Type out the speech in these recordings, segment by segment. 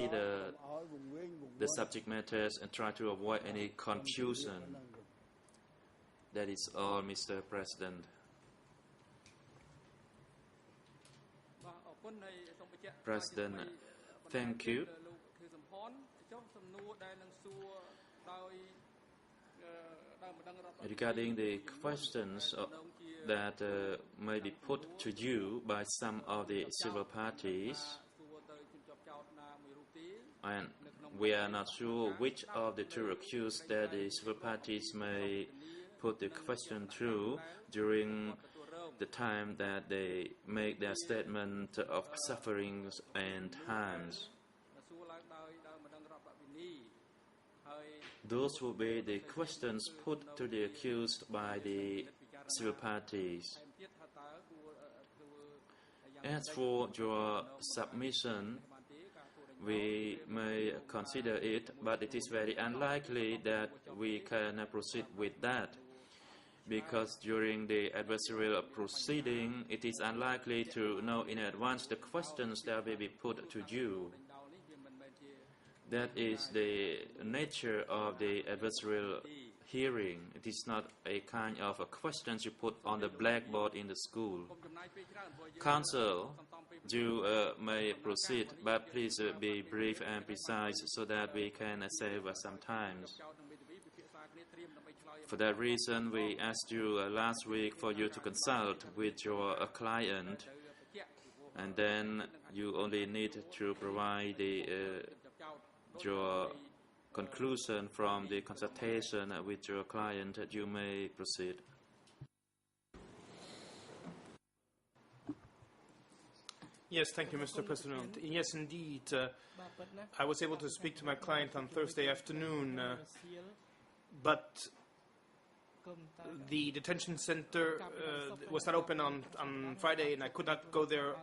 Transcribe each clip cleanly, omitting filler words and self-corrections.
the subject matters and try to avoid any confusion. That is all, Mr. President. President, thank you. Regarding the questions that may be put to you by some of the civil parties, and we are not sure which of the two accused that the civil parties may put the question to during the time that they make their statement of sufferings and harms. Those will be the questions put to the accused by the civil parties. As for your submission, we may consider it, but it is very unlikely that we can proceed with that, because during the adversarial proceeding, it is unlikely to know in advance the questions that will be put to you. That is the nature of the adversarial hearing. It is not a kind of a questions you put on the blackboard in the school. Counsel, you may proceed, but please be brief and precise so that we can save some time. For that reason, we asked you last week for you to consult with your client, and then you only need to provide your conclusion from the consultation with your client. You may proceed. Yes, thank you, Mr. President. Yes, indeed. I was able to speak to my client on Thursday afternoon, but the detention center was not open on Friday, and I could not go there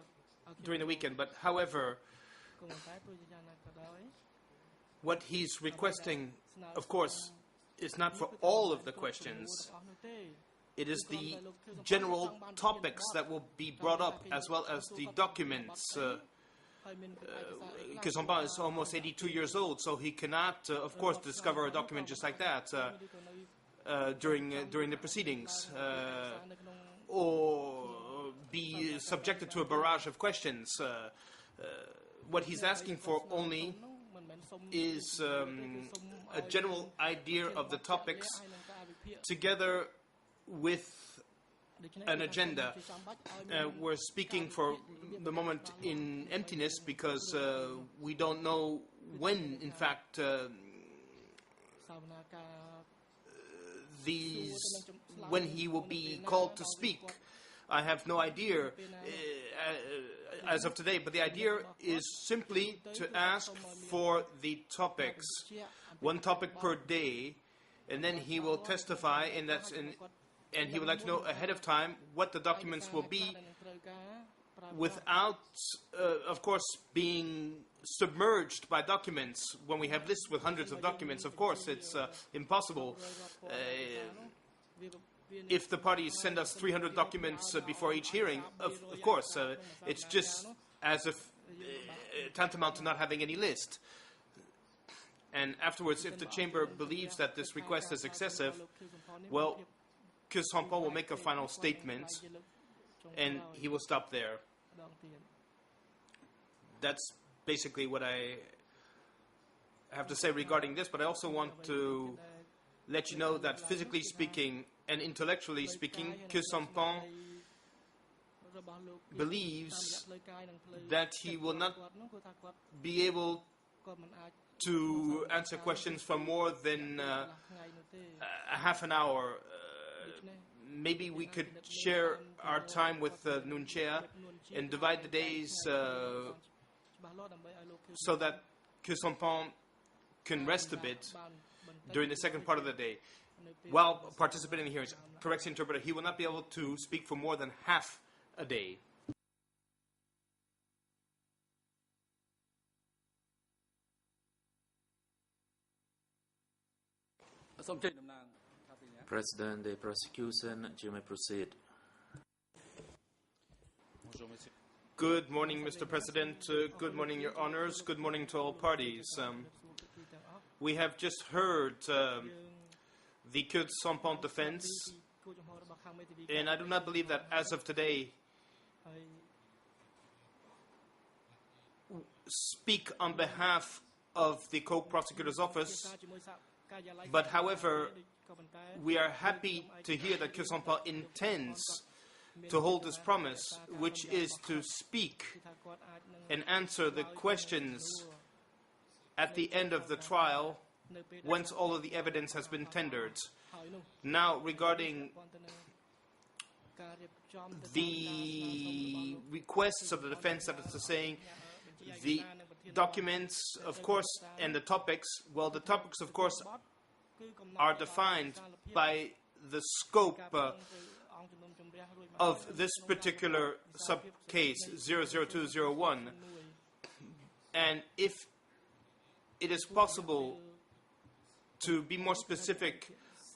during the weekend. But however, what he's requesting, of course, is not for all of the questions. It is the general topics that will be brought up, as well as the documents. Kizomba is almost 82 years old, so he cannot, of course, discover a document just like that during the proceedings, or be subjected to a barrage of questions. What he's asking for only is a general idea of the topics, together with an agenda. We're speaking for the moment in emptiness, because we don't know when, in fact, when he will be called to speak. I have no idea as of today, but the idea is simply to ask for the topics, one topic per day, and then he will testify, and he would like to know ahead of time what the documents will be, without, of course, being submerged by documents. When we have lists with hundreds of documents, of course, it's impossible. If the parties send us 300 documents before each hearing, of course, it's just as if tantamount to not having any list. And afterwards, if the chamber believes that this request is excessive, well, Kizomba will make a final statement, and he will stop there. That's basically what I have to say regarding this, but I also want to let you know that physically speaking and intellectually speaking, Kizomba believes that he will not be able to answer questions for more than a half an hour. Maybe we could share our time with Nunchea and divide the days so that Kizomba can rest a bit during the second part of the day. While participating in the hearings, corrects the interpreter, he will not be able to speak for more than half a day. President, the prosecution, you may proceed. Good morning, Mr. President. Good morning, Your Honors. Good morning to all parties. We have just heard the Kurt Sampont defense, and I do not believe that as of today speak on behalf of the co-prosecutor's office, but however, we are happy to hear that Kurt Sampont intends to hold his promise, which is to speak and answer the questions at the end of the trial once all of the evidence has been tendered. Now, regarding the requests of the defense, that is to say, the documents, of course, and the topics, well, the topics, of course, are defined by the scope of this particular sub-case, 00201. And if it is possible to be more specific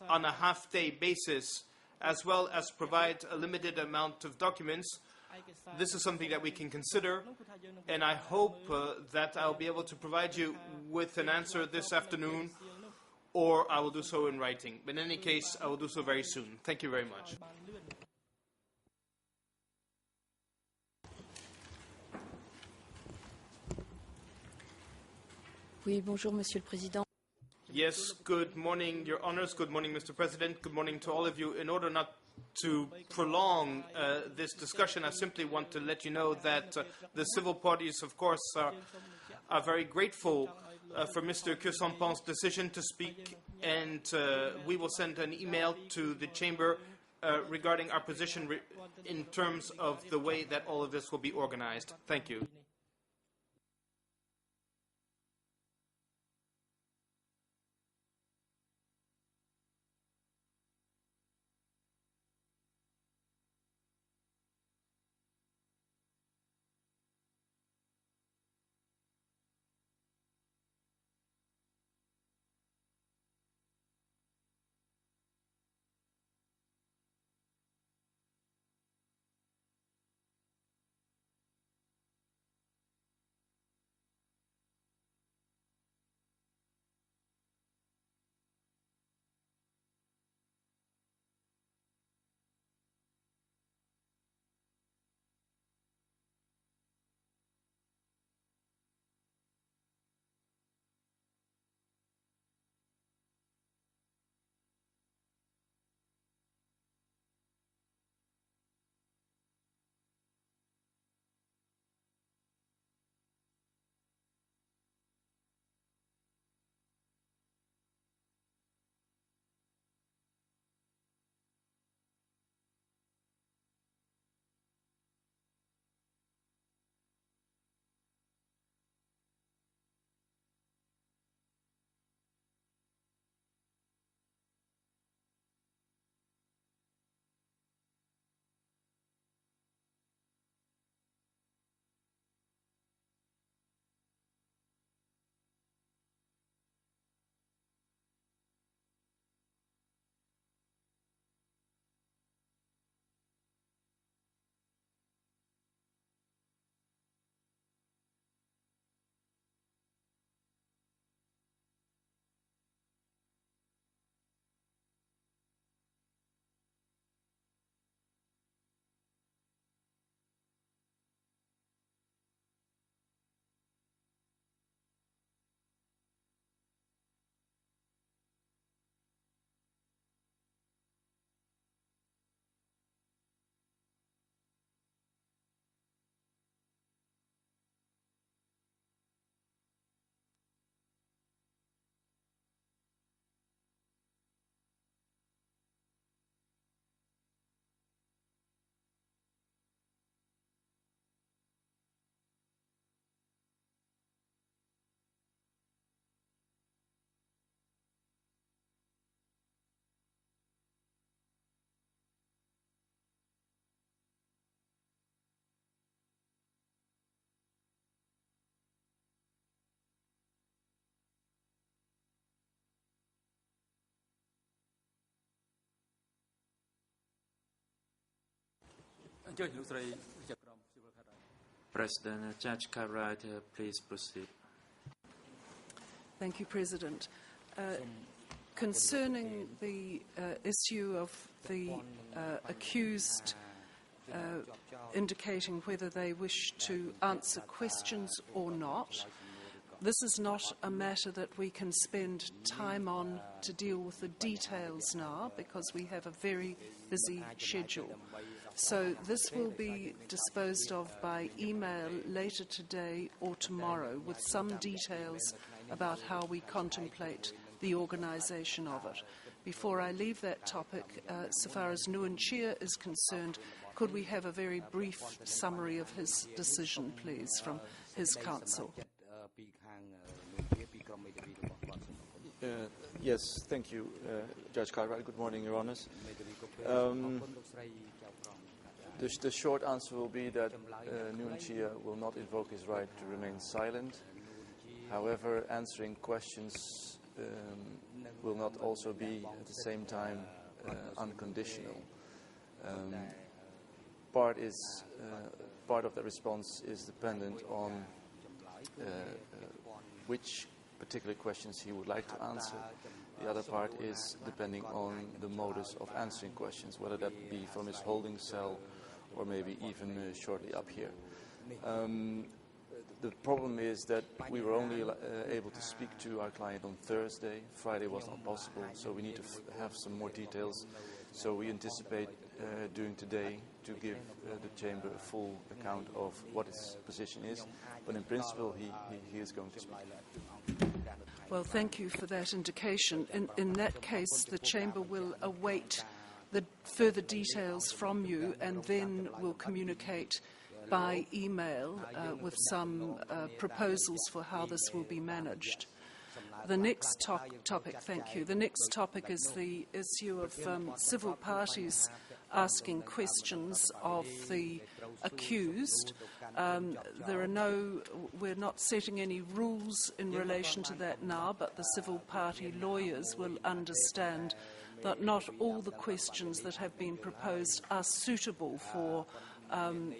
on a half-day basis, as well as provide a limited amount of documents, this is something that we can consider, and I hope that I'll be able to provide you with an answer this afternoon, or I will do so in writing. But in any case, I will do so very soon. Thank you very much. Oui, bonjour, Monsieur le Président. Yes, good morning, Your Honors. Good morning, Mr. President. Good morning to all of you. In order not to prolong this discussion, I simply want to let you know that the civil parties, of course, are very grateful for Mr. Kurt Sampont's decision to speak, and we will send an email to the Chamber regarding our position in terms of the way that all of this will be organized. Thank you. President Judge Cartwright, please proceed. Thank you, President. Concerning the issue of the accused indicating whether they wish to answer questions or not, this is not a matter that we can spend time on to deal with the details now, because we have a very busy schedule. So this will be disposed of by email later today or tomorrow, with some details about how we contemplate the organisation of it. Before I leave that topic, so far as Nguyen Chia is concerned, could we have a very brief summary of his decision, please, from his counsel? Yes, thank you, Judge Cartwright. Good morning, Your Honours. The short answer will be that Nguyen Chia will not invoke his right to remain silent. However, answering questions will not also be at the same time unconditional. Part of the response is dependent on which particular questions he would like to answer. The other part is depending on the modus of answering questions, whether that be from his holding cell or maybe even shortly up here. The problem is that we were only able to speak to our client on Thursday. Friday was not possible, so we need to have some more details. So we anticipate doing today to give the Chamber a full account of what his position is. But in principle, he is going to speak. Well, thank you for that indication. In that case, the Chamber will await the further details from you and then will communicate by email with some proposals for how this will be managed. The next topic, thank you. The next topic is the issue of civil parties asking questions of the accused. We're not setting any rules in relation to that now, but the civil party lawyers will understand that not all the questions that have been proposed are suitable for an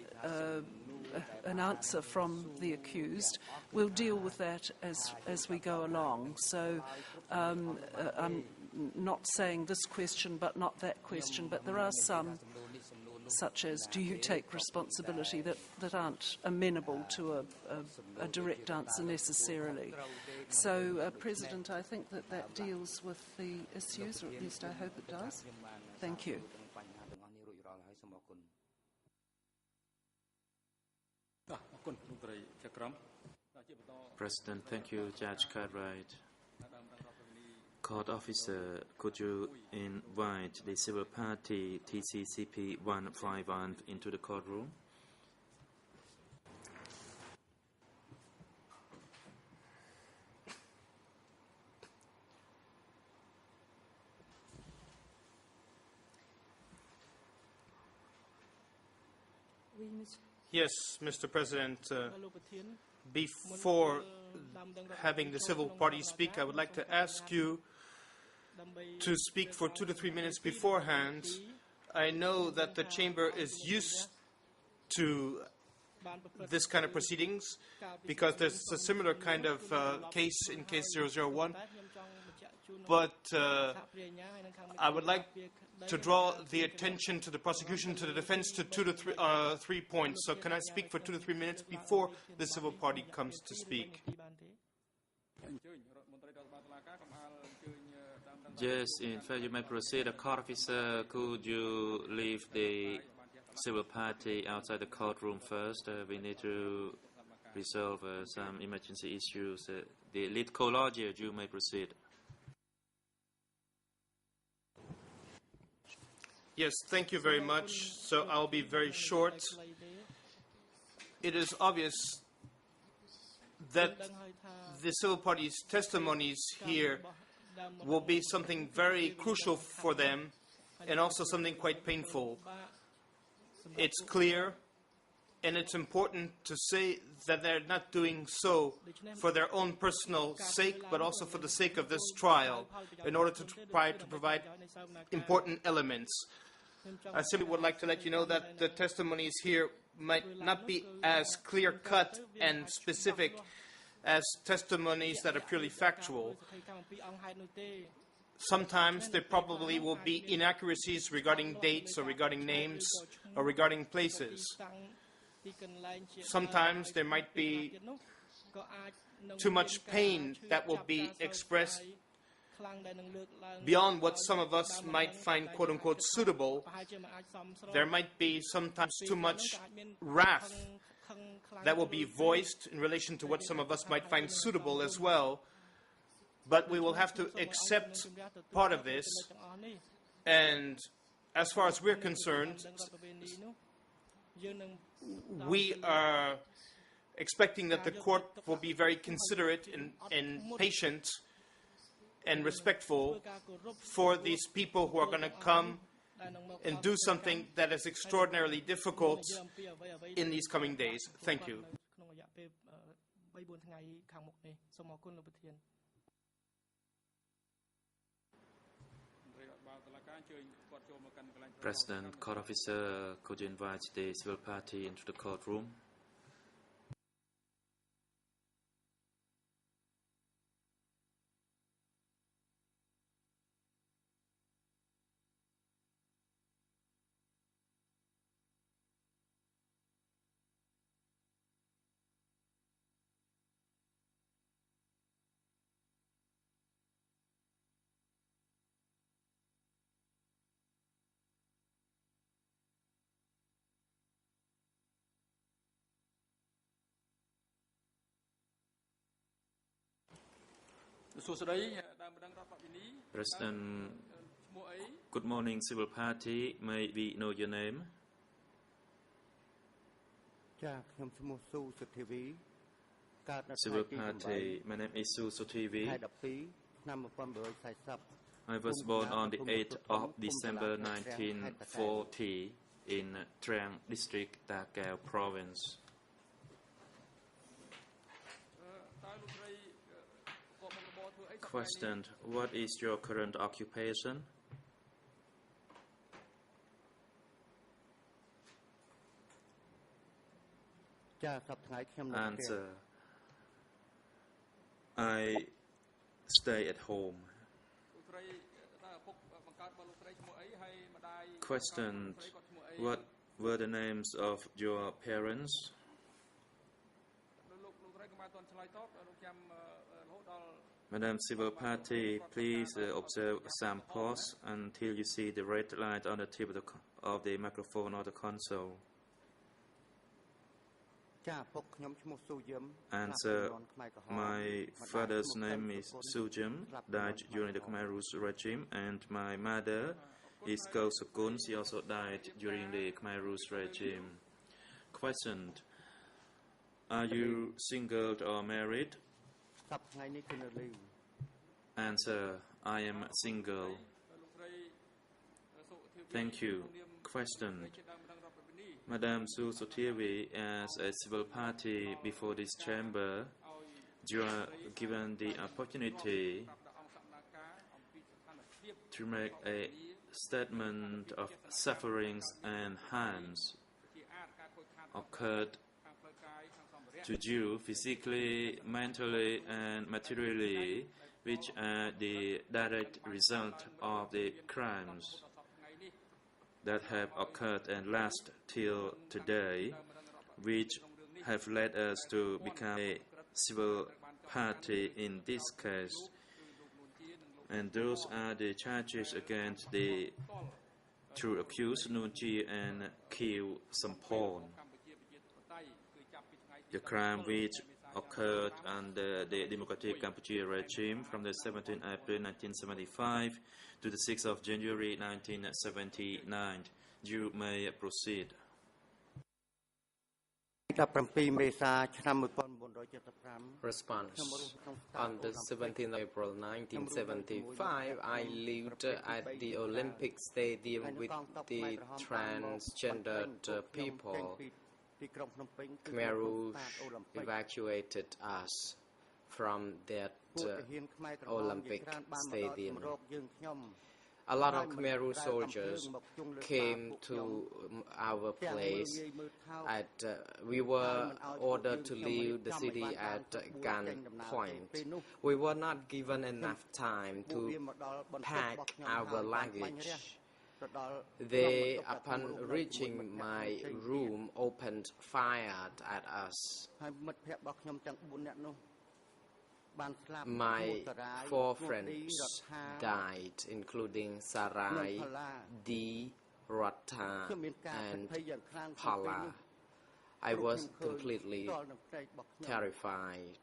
answer from the accused. We'll deal with that as we go along. So I'm not saying this question but not that question, but there are some, such as do you take responsibility, that aren't amenable to a direct answer necessarily. So, President, I think that deals with the issues, or at least I hope it does. Thank you. President, thank you, Judge Cartwright. Court officer, could you invite the civil party TCCP 151 into the courtroom? Yes, Mr. President. Before having the civil party speak, I would like to ask you to speak for 2 to 3 minutes beforehand. I know that the Chamber is used to this kind of proceedings because there's a similar kind of case in case 001. But I would like to draw the attention to the prosecution, to the defense, to 2 to 3 points. So can I speak for 2 to 3 minutes before the civil party comes to speak? Yes, in fact, you may proceed. The court officer, could you leave the civil party outside the courtroom first? We need to resolve some emergency issues. The lead co-lawyer, you may proceed. Yes, thank you very much. So I'll be very short. It is obvious that the civil party's testimonies here will be something very crucial for them and also something quite painful. It's clear and it's important to say that they're not doing so for their own personal sake, but also for the sake of this trial, in order to try to provide important elements. I simply would like to let you know that the testimonies here might not be as clear-cut and specific as testimonies that are purely factual. Sometimes there probably will be inaccuracies regarding dates or regarding names or regarding places. Sometimes there might be too much pain that will be expressed beyond what some of us might find quote-unquote suitable. There might be sometimes too much wrath that will be voiced in relation to what some of us might find suitable as well. But we will have to accept part of this, and as far as we're concerned, we are expecting that the court will be very considerate and patient and respectful for these people who are going to come and do something that is extraordinarily difficult in these coming days. Thank you. President, court officer, could you invite the civil party into the courtroom? President, good morning, civil party. May we know your name? Civil party, my name is Su Sutivi. I was born on the 8th of December 1940 in Trang District, Ta Keo Province. Question: what is your current occupation? Answer: I stay at home. Question: what were the names of your parents? Madam Civil Party, please observe some pause until you see the red light on the tip of the microphone or the console. Answer: my father's name is Sujim, died during the Khmer Rouge regime, and my mother is Ko Sukun. She also died during the Khmer Rouge regime. Question: are you single or married? Answer: I am single. Thank you. Question: Madam Su Sutivi, as a civil party before this chamber, you are given the opportunity to make a statement of sufferings and harms occurred to you physically, mentally, and materially, which are the direct result of the crimes that have occurred and last till today, which have led us to become a civil party in this case. And those are the charges against the two accused, Nunchi and Kieu Sampon. The crime which occurred under the Democratic Cambodia regime from the 17th April 1975 to the 6th of January 1979. You may proceed. Response. On the 17th of April 1975, I lived at the Olympic Stadium with the transgendered people. Khmer Rouge evacuated us from that Olympic Stadium. A lot of Khmer soldiers came to our place. We were ordered to leave the city at gunpoint. We were not given enough time to pack our luggage. They, upon reaching my room, opened fire at us. My 4 friends died, including Sarai, Dee, Ratha, and Pala. I was completely terrified.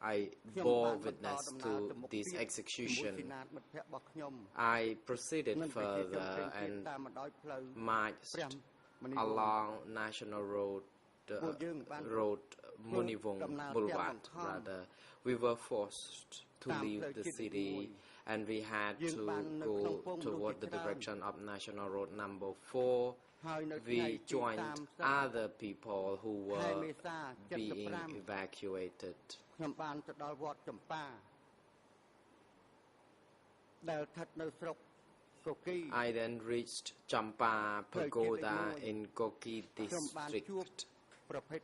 I bore witness to this execution. I proceeded further and marched along National Road, Munivong Boulevard, rather. We were forced to leave the city, and we had to go toward the direction of National Road number 4. We joined other people who were being evacuated. I then reached Champa Pagoda in Koki district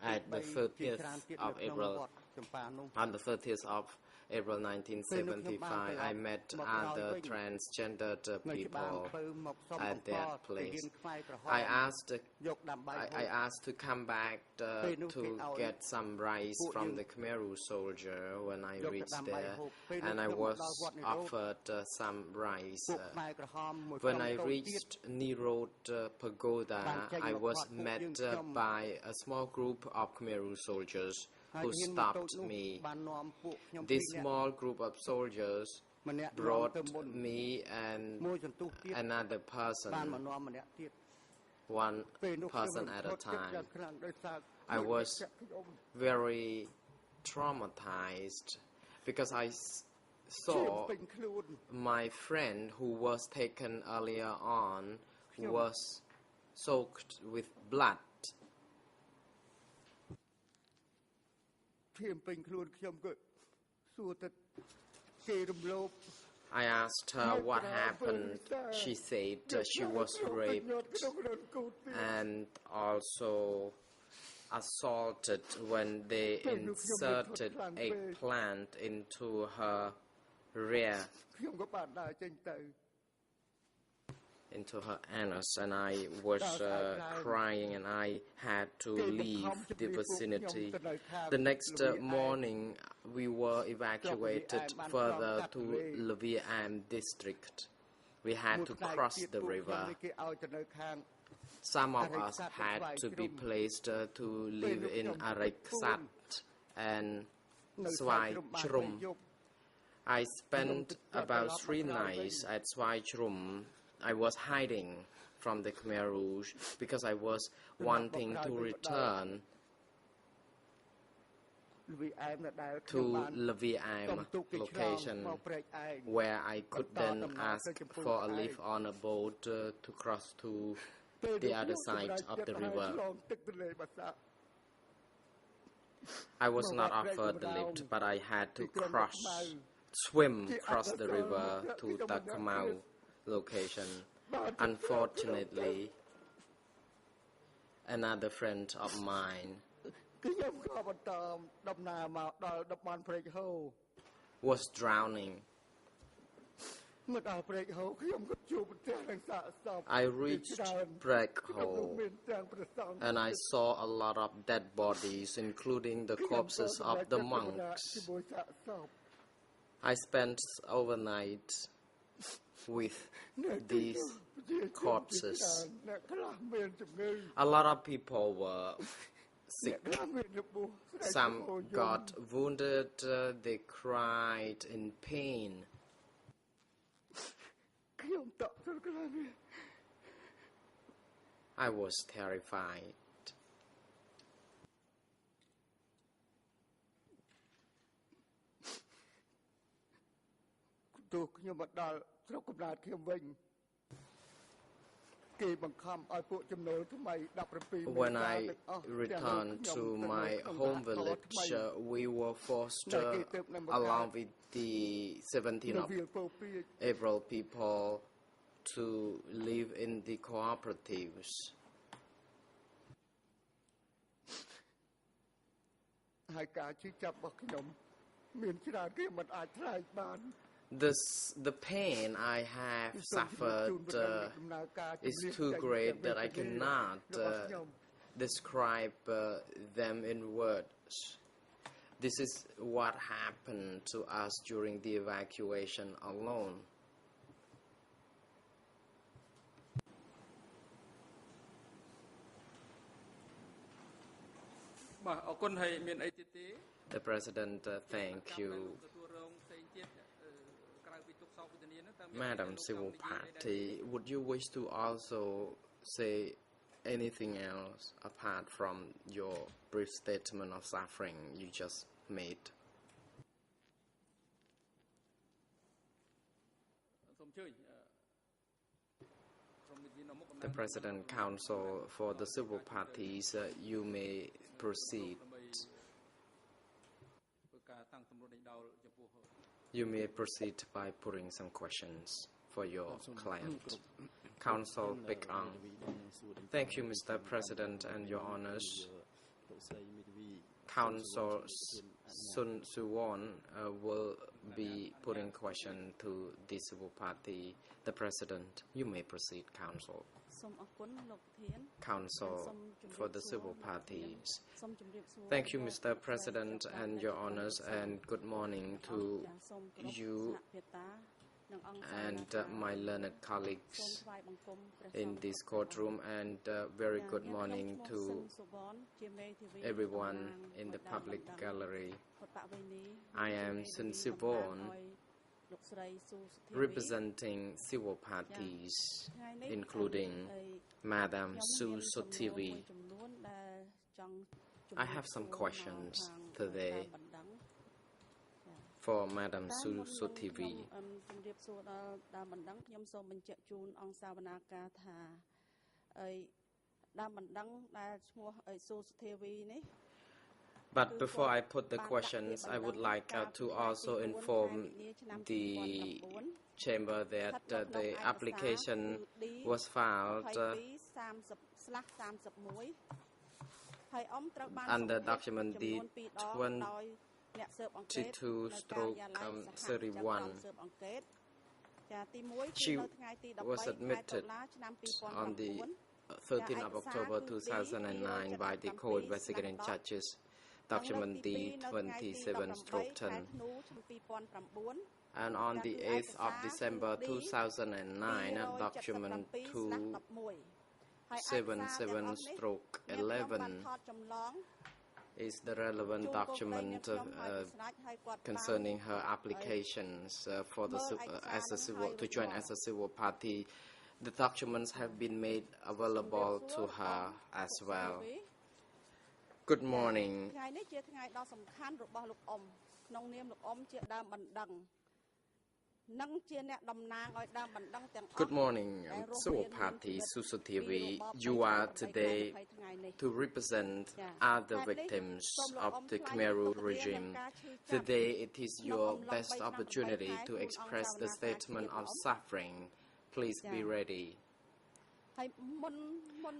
at the 30th of April. On the 30th of April 1975, I met other transgendered people at that place. I asked to come back to get some rice from the Khmer soldier when I reached there, and I was offered some rice. When I reached Nirod Pagoda, I was met by a small group of Khmer soldiers who stopped me. This small group of soldiers brought me and another person, one person at a time. I was very traumatized because I saw my friend who was taken earlier on was soaked with blood. I asked her what happened. She said she was raped and also assaulted when they inserted a plant into her rear, into her anus, and I was crying, and I had to leave the vicinity. The next morning, we were evacuated further to Leviam district. We had to cross the river. Some of us had to be placed to live in Ariksat and Swai Chrum. I spent about 3 nights at Swai Chrum. I was hiding from the Khmer Rouge because I was wanting to return to Leviam location, where I could then ask for a lift on a boat to cross to the other side of the river. I was not offered the lift, but I had to swim across the river to Takamau location. Unfortunately, another friend of mine was drowning. I reached Break Hole and I saw a lot of dead bodies, including the corpses of the monks. I spent overnight with these corpses. A lot of people were sick. Some got wounded, they cried in pain. I was terrified. When I returned to my home village, we were forced, along with the 17th of April people, to live in the cooperatives. The pain I have suffered is too great that I cannot describe them in words. This is what happened to us during the evacuation alone. The President, thank you. Madam Civil Party, would you wish to also say anything else apart from your brief statement of suffering you just made? The President, Counsel for the Civil Parties, you may proceed. You may proceed by putting some questions for your client. Counsel Big Ang. Thank you, Mr. President and Your Honors. Counsel Sun Suwon will be putting question to the Civil Party. The President, you may proceed, Counsel. Counsel for the Civil Parties. Thank you, Mr. President and Your Honors, and good morning to you and my learned colleagues in this courtroom, and very good morning to everyone in the public gallery. I am Sun Sivon, representing civil parties, including Madam Su Sotivi. I have some questions today for Madam Su Sotivi. But before I put the questions, I would like to also inform the chamber that the application was filed under document D22/31. She was admitted on the 13th of October 2009 by the co-investigating judges, document D27/10. And on the 8th of December 2009, document 277/11 is the relevant document concerning her applications for the to join as a civil party. The documents have been made available to her as well. Good morning. Good morning, Civil Party Susotivi. You are today to represent other victims of the Khmer Rouge regime. Today it is your best opportunity to express the statement of suffering. Please be ready.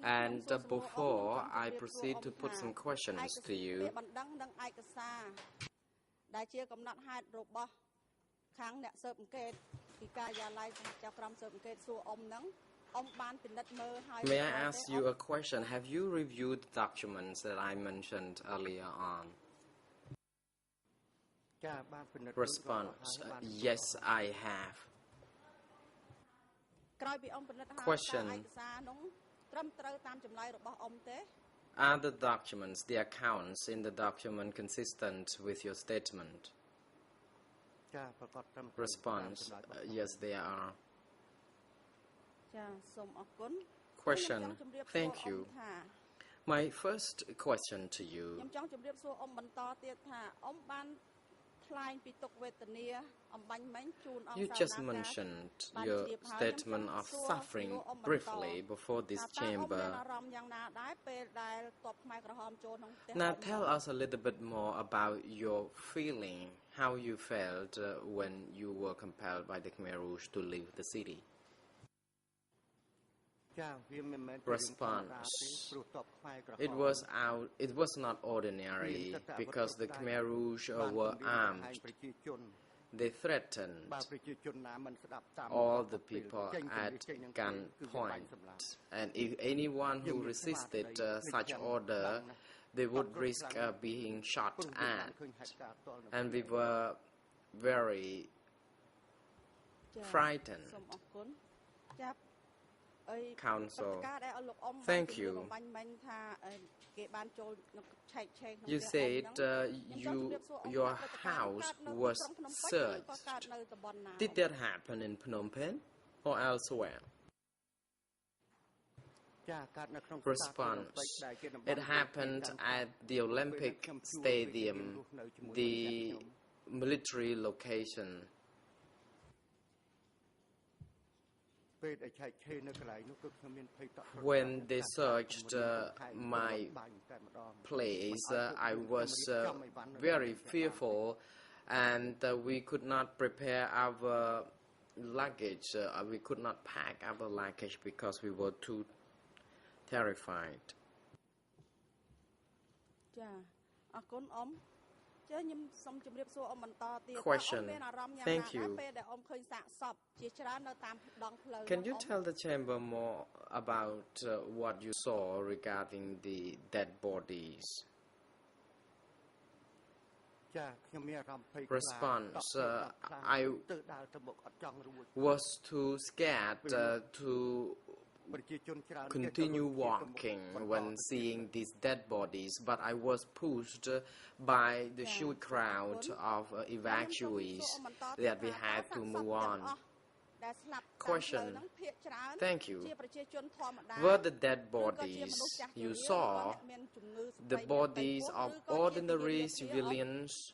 And before I proceed to put some questions to you, may I ask you a question? Have you reviewed the documents that I mentioned earlier on? Response, yes, I have. Question, are the documents, the accounts in the document consistent with your statement? Response, yes, they are. Question, thank you. My first question to you, you just mentioned your statement of suffering briefly before this chamber. Now tell us a little bit more about your feeling, how you felt when you were compelled by the Khmer Rouge to leave the city. Response. It was not ordinary because the Khmer Rouge were armed. They threatened all the people at gunpoint, and if anyone who resisted such order, they would risk being shot at. And we were very frightened. Council, thank you. You said your house was searched. Did that happen in Phnom Penh or elsewhere? Response. It happened at the Olympic Stadium, the military location. When they searched my place, I was very fearful, and we could not prepare our luggage. We could not pack our luggage because we were too terrified. Question. Thank you. Can you tell the chamber more about what you saw regarding the dead bodies? Response. I was too scared to continue walking when seeing these dead bodies, but I was pushed by the huge crowd of evacuees that we had to move on. Question. Thank you. Were the dead bodies you saw the bodies of ordinary civilians,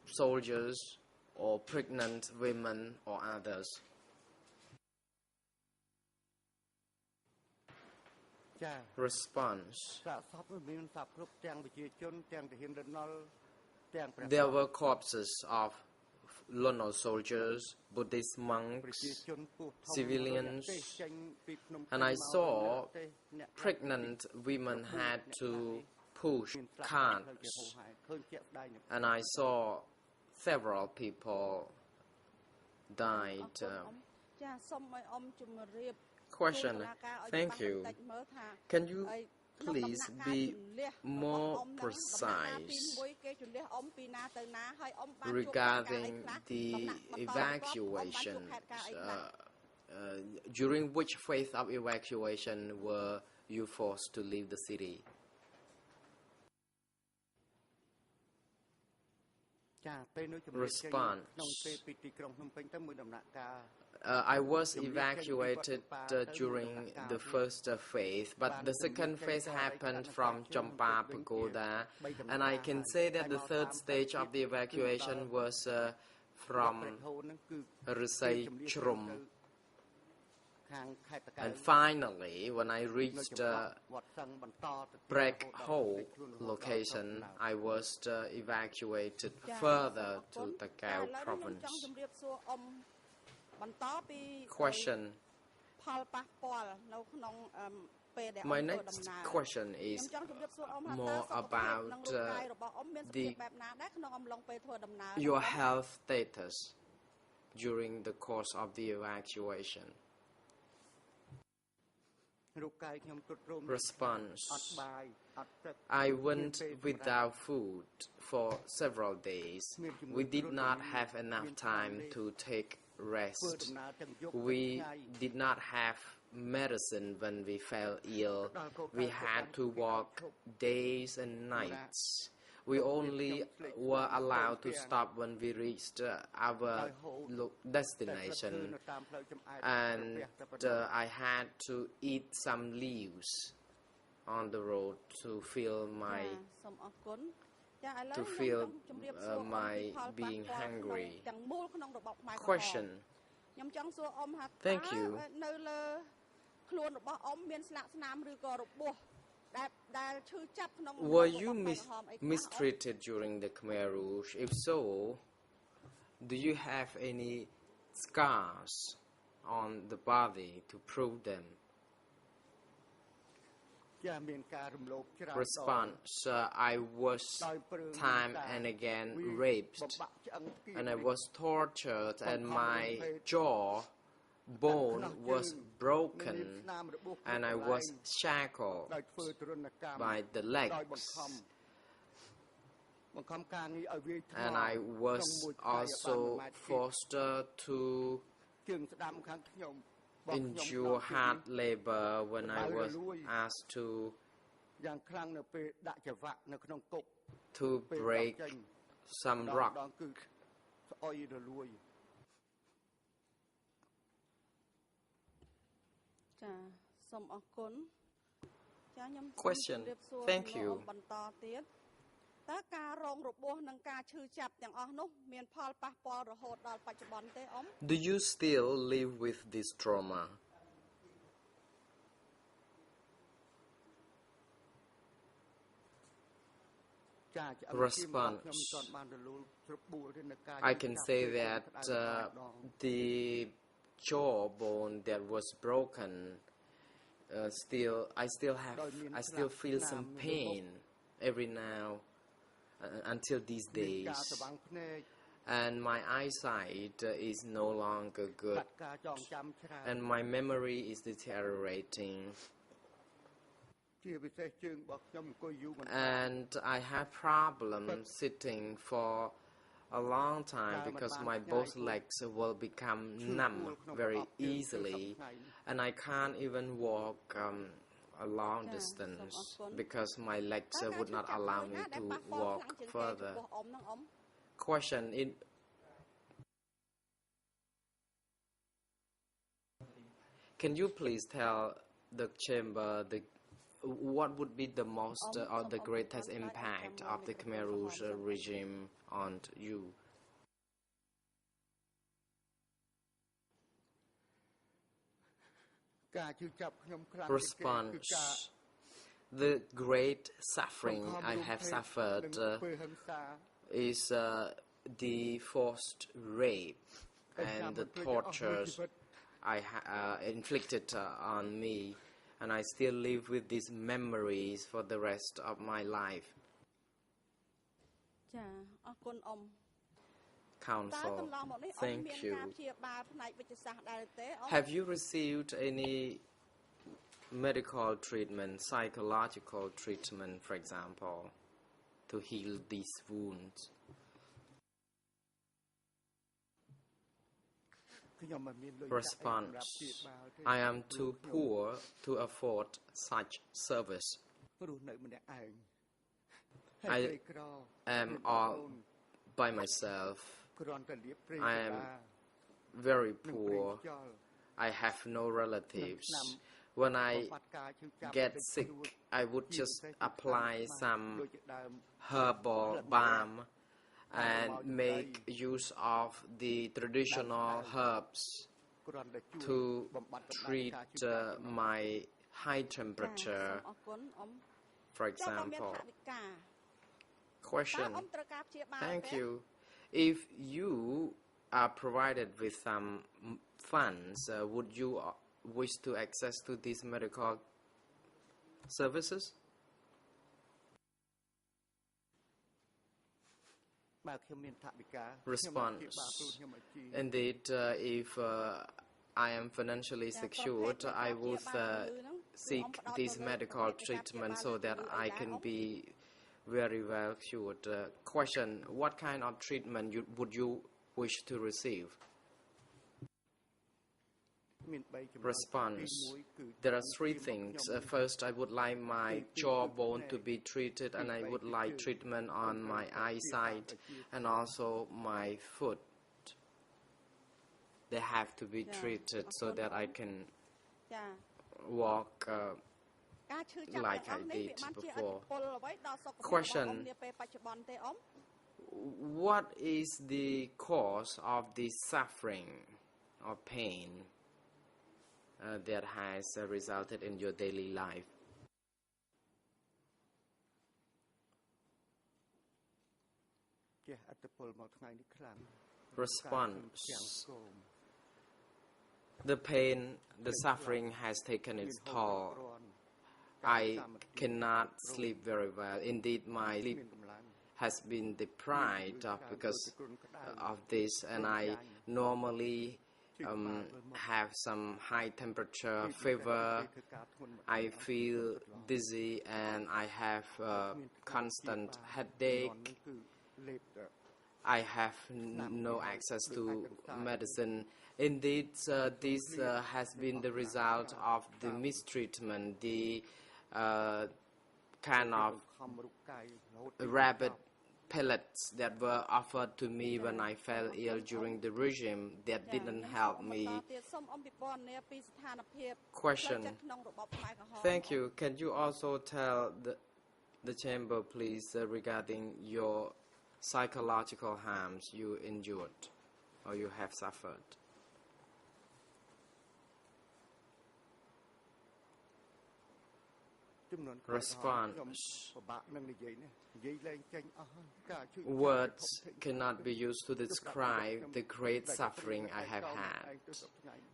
soldiers, or pregnant women or others? Response. There were corpses of Lono soldiers, Buddhist monks, civilians, and I saw pregnant women had to push carts, and I saw several people died. Question. Thank you. Can you please be more precise regarding the evacuation? During which phase of evacuation were you forced to leave the city? Response. I was evacuated during the first phase, but the second phase happened from Champa Pagoda, and I can say that the third stage of the evacuation was from Rusai Chrum. And finally, when I reached Brek Ho location, I was evacuated further to Takao province. Question. My next question is more about your health status during the course of the evacuation. Response. I went without food for several days. We did not have enough time to take rest. We did not have medicine when we fell ill. We had to walk days and nights. We only were allowed to stop when we reached our destination, and I had to eat some leaves on the road to feel my being hungry. Question. Thank you. Were you mistreated during the Khmer Rouge? If so, do you have any scars on the body to prove them? Response: I was time and again raped, and I was tortured, and my jaw bone was broken, and I was shackled by the legs, and I was also forced to endure hard labor when I was asked to break some rock. Question. Thank you. Do you still live with this trauma? Response: I can say that the jawbone that was broken, I still feel some pain every now until these days, and my eyesight is no longer good, and my memory is deteriorating, and I have problems sitting for a long time because my both legs will become numb very easily, and I can't even walk a long distance because my legs would not allow me to walk further. Question. Can you please tell the chamber what would be the most or the greatest impact of the Khmer Rouge regime on you? Response: the great suffering I have suffered is the forced rape and the tortures I inflicted on me, and I still live with these memories for the rest of my life. Counsel: thank you. Have you received any medical treatment, psychological treatment, for example, to heal these wounds? Response: I am too poor to afford such service. I am all by myself. I am very poor. I have no relatives. When I get sick, I would just apply some herbal balm and make use of the traditional herbs to treat my high temperature, for example. Question. Thank you. If you are provided with some funds, would you wish to access to these medical services? Response: indeed, if I am financially secured, I would seek this medical treatment so that I can be very well cured. Question: what kind of treatment would you wish to receive? Response: there are three things. First, I would like my jawbone to be treated, and I would like treatment on my eyesight and also my foot. They have to be treated so that I can walk like I did before. Question: what is the cause of the suffering or pain that has resulted in your daily life? Response: the pain, the suffering has taken its toll I cannot sleep very well. Indeed, my sleep has been deprived because of this, and I normally have some high temperature, fever. I feel dizzy, and I have constant headache. I have no access to medicine. Indeed, this has been the result of the mistreatment, the kind of rapid pellets that were offered to me when I fell ill during the regime that didn't help me. Question. Thank you. Can you also tell the chamber, please, regarding your psychological harms you endured or you have suffered? Response. Words cannot be used to describe the great suffering I have had.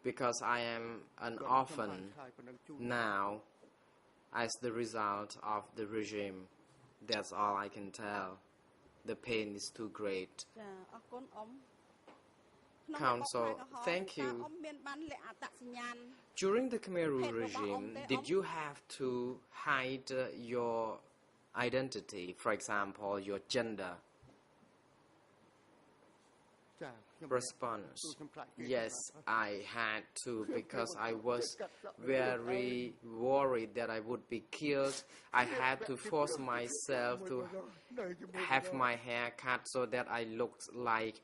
Because I am an orphan now as the result of the regime. That's all I can tell. The pain is too great. Counsel, thank you. During the Khmer Rouge regime, did you have to hide your identity, for example, your gender? Response. Yes, I had to, because I was very worried that I would be killed. I had to force myself to have my hair cut so that I looked like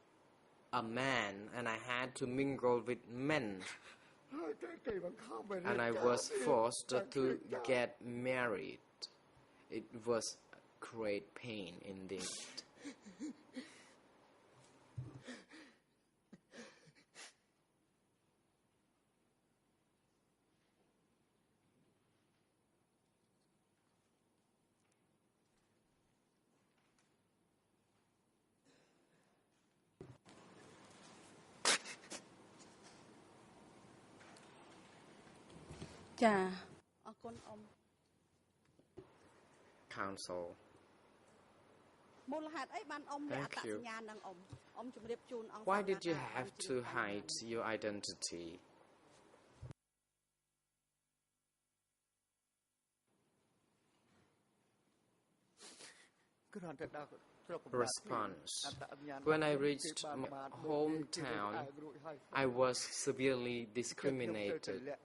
a man, and I had to mingle with men. And I was forced to get married. It was great pain indeed. Counsel. Thank you. Why did you have to hide your identity? Response. When I reached my hometown, I was severely discriminated.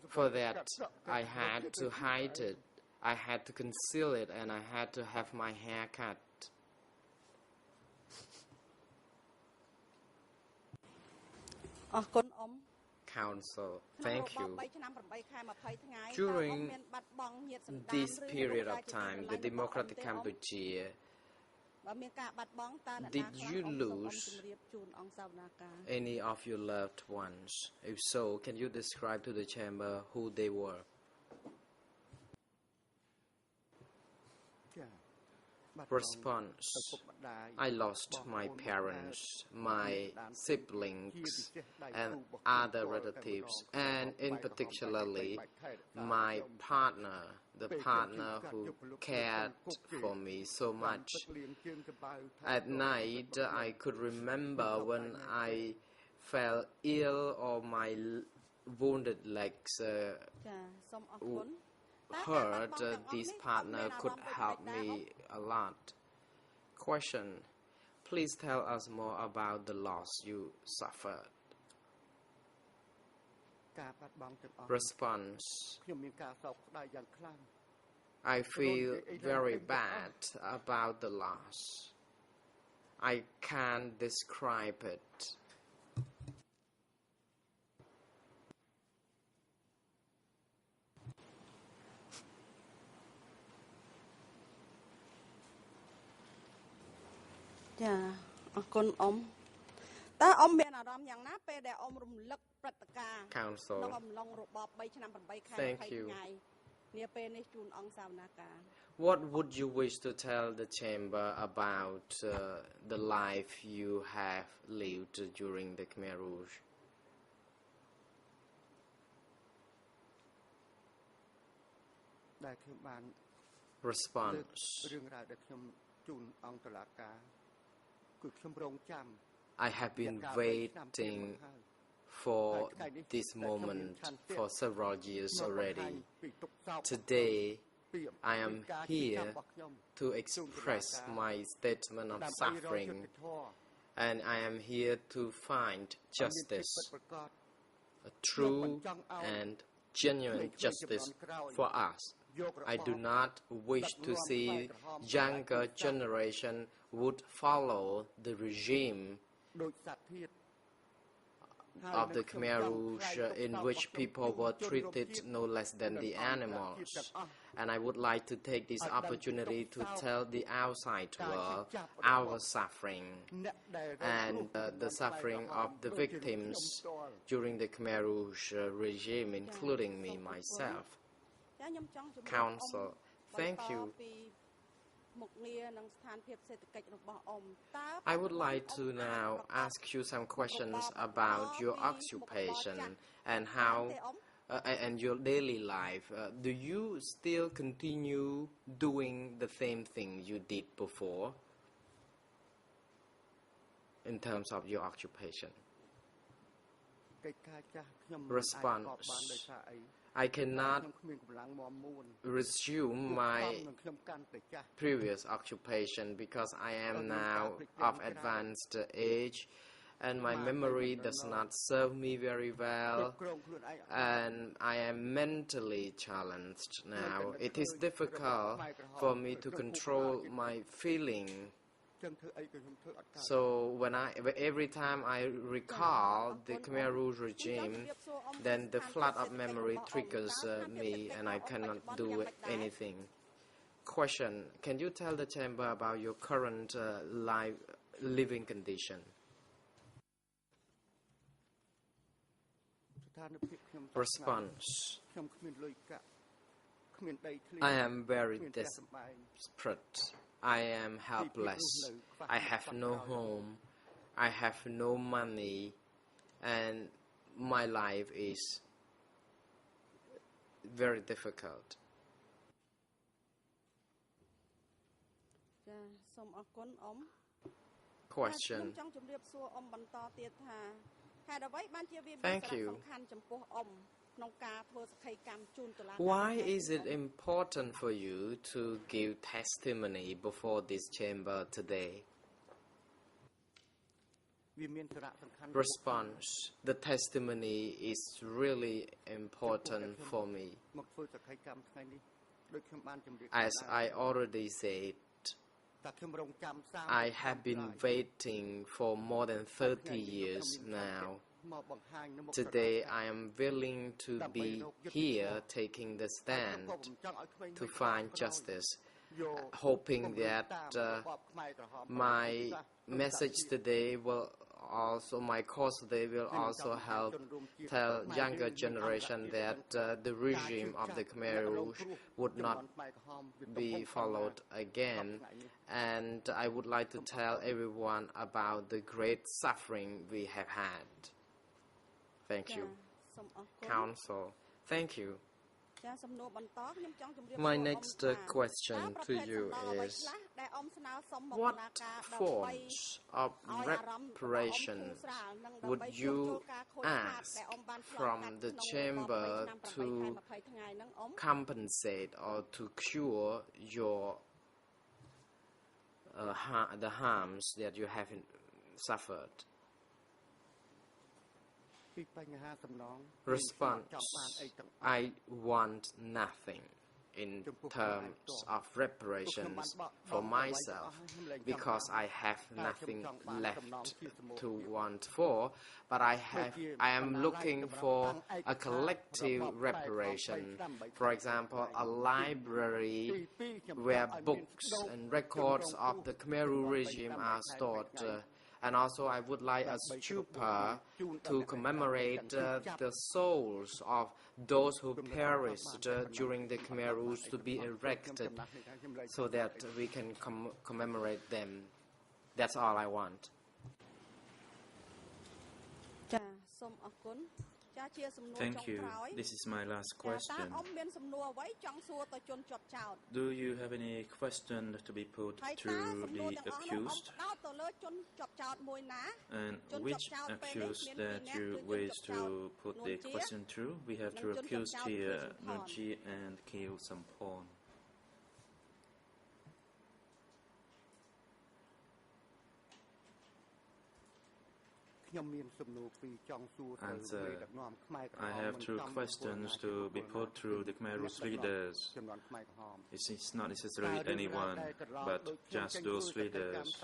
For that, I had to hide it. I had to conceal it, and I had to have my hair cut. Counsel, thank you. During this period of time, the Democratic Cambodia, did you lose any of your loved ones? If so, can you describe to the chamber who they were? Response. I lost my parents, my siblings, and other relatives, and in particularly my partner, the partner who cared for me so much. At night, I could remember when I fell ill or my wounded legs hurt, this partner could help me a lot. Question. Please tell us more about the loss you suffered. Response. I feel very bad about the loss. I can't describe it. Counsel. Thank you. What would you wish to tell the chamber about the life you have lived during the Khmer Rouge? Response. I have been waiting for this moment for several years already. Today, I am here to express my statement of suffering, and I am here to find justice, a true and genuine justice for us. I do not wish to see younger generation would follow the regime of the Khmer Rouge in which people were treated no less than the animals. And I would like to take this opportunity to tell the outside world our suffering and the suffering of the victims during the Khmer Rouge regime, including me myself. Council, thank you. I would like to now ask you some questions about your occupation and how and your daily life. Do you still continue doing the same thing you did before in terms of your occupation? Response. I cannot resume my previous occupation because I am now of advanced age and my memory does not serve me very well and I am mentally challenged now. It is difficult for me to control my feeling. So every time I recall the Khmer Rouge regime, then the flood of memory triggers me and I cannot do anything. Question, can you tell the chamber about your current living condition? Response. I am very desperate. I am helpless. I have no home. I have no money. And my life is very difficult. Question. Thank you. Why is it important for you to give testimony before this chamber today? Response. The testimony is really important for me. As I already said, I have been waiting for more than 30 years now. Today I am willing to be here taking the stand to find justice, hoping that my message today will also, my cause today will also help tell younger generation that the regime of the Khmer Rouge would not be followed again, and I would like to tell everyone about the great suffering we have had. Thank you. Council, thank you. My next question to you is, what forms of reparations would you ask from the chamber to compensate or to cure your the harms that you have suffered? Response. I want nothing in terms of reparations for myself because I have nothing left to want for, but I am looking for a collective reparation. For example, a library where books and records of the Khmer Rouge regime are stored. And also I would like a stupa to commemorate the souls of those who perished during the Khmer Rouge to be erected so that we can commemorate them. That's all I want. Thank you. This is my last question. Do you have any question to be put to the accused? And which accused that you wish to put the question to? We have two accused here, Nunchi and Keo Sampon. Answer. I have two questions to be put to the Khmer Rouge leaders. It is not necessarily anyone, but just those leaders.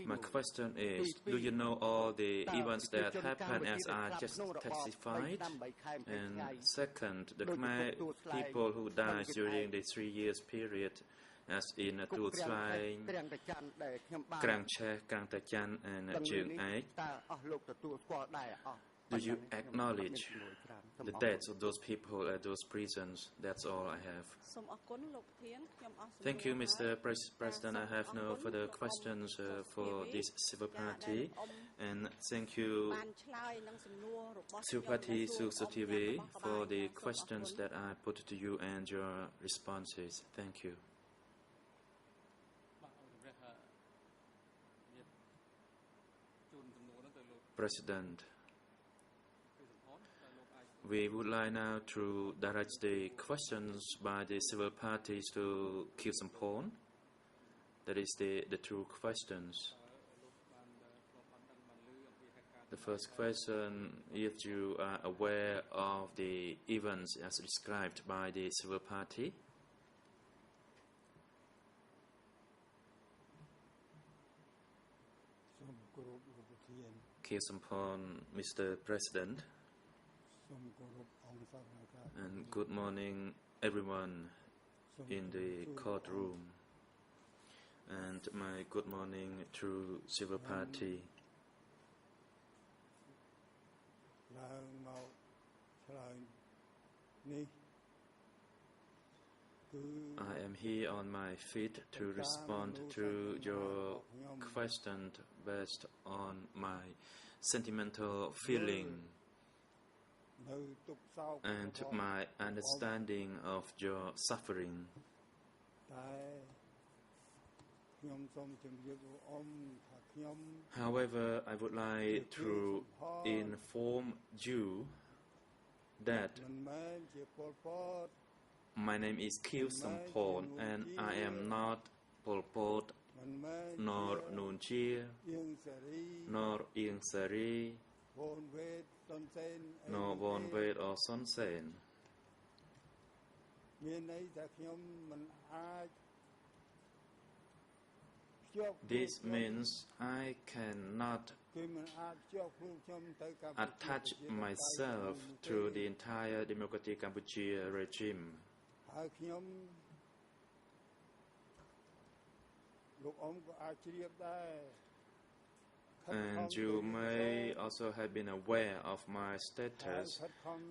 My question is, do you know all the events that happened as I just testified? And second, the Khmer people who died during the 3 years period, as in Tuol Slai, Krang Che, Krang Tachan, and Chương Ait, do you acknowledge the deaths of those people at those prisons? That's all I have. Thank you, Mr. President. I have no further questions for this civil party. And thank you, Civil Party Suksutivi, for the questions that I put to you and your responses. Thank you. President, we would like now to direct the questions by the civil parties to Keo Sampon. That is the two questions. The first question, if you are aware of the events as described by the civil party. Keo Sampon, Mr. President, and good morning everyone in the courtroom, and my good morning to civil party. I am here on my feet to respond to your question based on my sentimental feeling and my understanding of your suffering. However, I would like to inform you that my name is Keo Sampon, and I am not Pol Pot, nor Nuon Chea, nor Ieng Sary, nor Von Wet or Son Sen. This means I cannot attach myself to the entire Democratic Cambodia regime. And you may also have been aware of my status,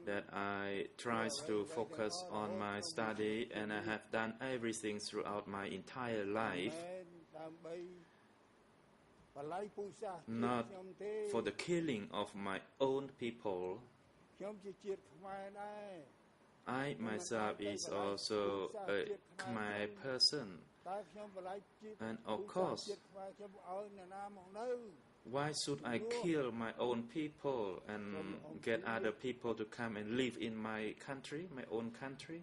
that I try to focus on my study, and I have done everything throughout my entire life, not for the killing of my own people. I myself is also a Khmer person, and of course, why should I kill my own people and get other people to come and live in my country, my own country?